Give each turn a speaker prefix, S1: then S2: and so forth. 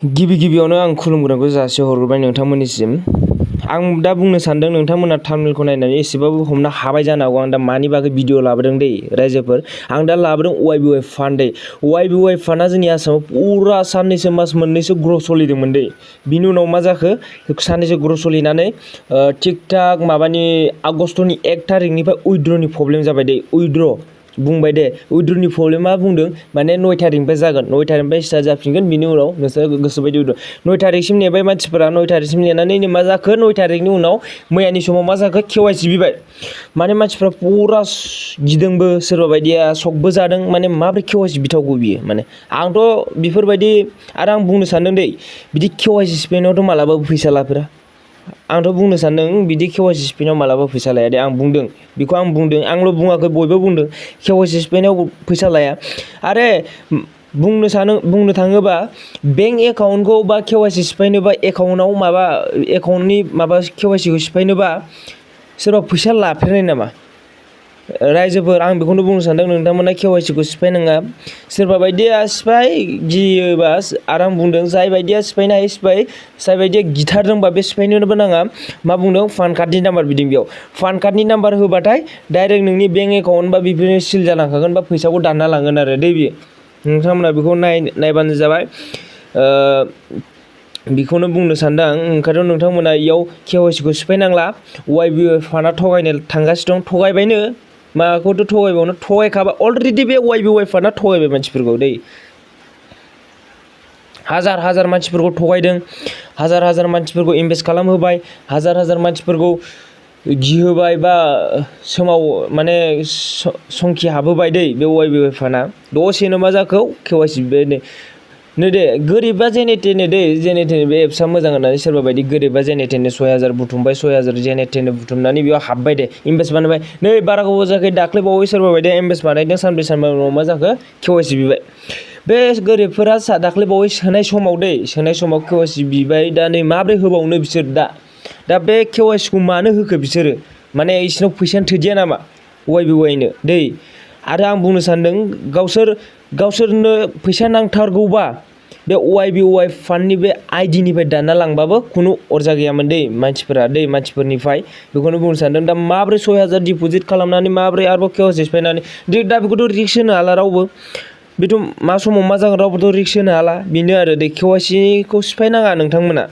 S1: गिबियावनो आं खुलुमग्रोनायखौ जासिहरग्रोबाय नोंथांमोननिसिम। आं दा बुंनो सानदों नोंथांमोना थाम्बनेलखौ नायनानै एसेबाबो हमनो हाबाय जानो हागौ आं दा मानि बागै भिडिअ लाबोदों दै रायजोफोर। आं दा लाबोदों YBY फान्ड दै। YBY फान्डआ जोंनि आसामाव पुरा साननैसो मास मोननैसो ग्र' सोलिदोंमोन दै। बिनि उनाव मा जाखो साननैसो ग्र' सोलिनानै थिक थाक माबानि आगष्टनि 1 थारिखनिफ्राय उइथड्र'नि प्रब्लेम जाबाय दै। उइथड्र' बुंबाय दे उइथड्र'नि प्रब्लेमा बुंदों माने 9 थारिखनिफ्राय जागोन, 9 थारिखनिफ्राय स्टार्ट जाफिनगोन। बिनि उनाव नोंसोर गोसोबायदि उइथड्र' 9 थारिखसिम नेबाय मानसिफोरा, 9 थारिखसिम नेनानै मा जाखो 9 थारिखनि उनाव मैयानि समाव मा जाखो KYC बिबाय। माने मानसिफ्रा पुरा गिदोंबो, सोरबा बायदिया सकबो जादों। माने माब्रै KYC बिथावगौ बियो, माने आंथ' बेफोरबायदि आरो आं बुंनो सानदों दै बिदि KYC सिफायनायावथ' मालाबाबो फैसा लाफेरा। आंथ' बुंनो सानदों बिदि KYC सिफायनायाव मालाबा फैसा लाया दे। आं बुंदों बेखौ आं बुंदों, आंल' बुङाखै बयबो बुंदों KYC सिफायनायाव फैसा लाया। आरो बुंनो थाङोबा बेंक एकाउन्टखौ बा KYC सिफायनोबा एकाउन्टआव एकाउन्टनि KYC खौ सिफायनोबा सोरबा फैसा लाफेरनाय नामा? रायजोफोर आं बेखौनो बुंनो सानदों नोंथांमोना KYC खौ सिफायनाङा। सोरबा बायदिया गियोबा आरो आं बुंदों जाय बायदिया सिफायनो हायो सिफाय, जाय बायदिया गिथारदोंबा बे सिफायनोबो नाङा। मा बुंदों पान कार्डनि नाम्बार बिदों बेयाव। पान कार्डनि नाम्बार होबाथाय डाइरेक्ट नोंनि बेंक एकाउन्ट बा बिदिनो सिल जालांखागोन बा फैसाखौ दानना लांगोन आरो दै बियो। नोंथांमोना बेखौ नायबानो जाबाय। बेखौनो बुंनो सानदों आं। ओंखायनो नोंथांमोना इयाव KYC खौ सिफायनांला। YBY फान्डआ थगायनो थांगासिनो दं, थगायबायनो। माखौथ' थगायबावनो, थगायखाबाय अलरेडि बे YBY फान्डआ थगायबाय मानसिफोरखौ दै। हाजार मानसिफोरखौ थगायदों, हाजार मानसिफोरखौ इनभेस्ट खालामहोबाय, हाजार मानसिफोरखौ गिहोबाय बा माने संखि हाबहोबाय दै बे YBY फान्डआ। दसेनो मा जाखो KYC नै दे गोरिबा जेने थेने दै, जेने थेने बे एप्सआ मोजां होननानै सोरबा बायदि गोरिबा जेने थेने 6000 बुथुमबाय, 6000 जेने थेने बुथुमनानै बेयाव हाबबाय दे, इनभेस्ट बानायबाय। नै बारा गोबाव जायाखै दाख्लै बावै सोरबा बायदिया इनभेस्ट बानायदों, सानब्रै सानबानि उनाव मा जाखो KYC बिबाय। बे गोरिबफोरा दाख्लै बावै सोनाय समाव KYC बिबाय। दा नै माब्रै होबावनो बिसोर दा बे KYC खौ मानो होखो बिसोरो? माने बिसोरनाव फैसायानो थोदिया नामा YBY नो दै? आरो आं बुंनो सानदों गावसोरनो फैसा नांथारगौबा बे YBY फान्डनि बे आइडिनिफ्राय दानना लांबाबो खुनु अरजा गैयामोन दै मानसिफोरनिफ्राय। बेखौनो बुंनो सानदों दा माब्रै 6000 डिप'जिट खालामनानै माब्रै आरोबाव KYC सिफायनानै दा बेखौथ' रिक्स होनो हाला रावबो। बेथ' मा समाव मा जागोन रावबोथ' रिक्स होनो हाला। बेनो आरो दै KYC खौ सिफायनाङा नोंथांमोना।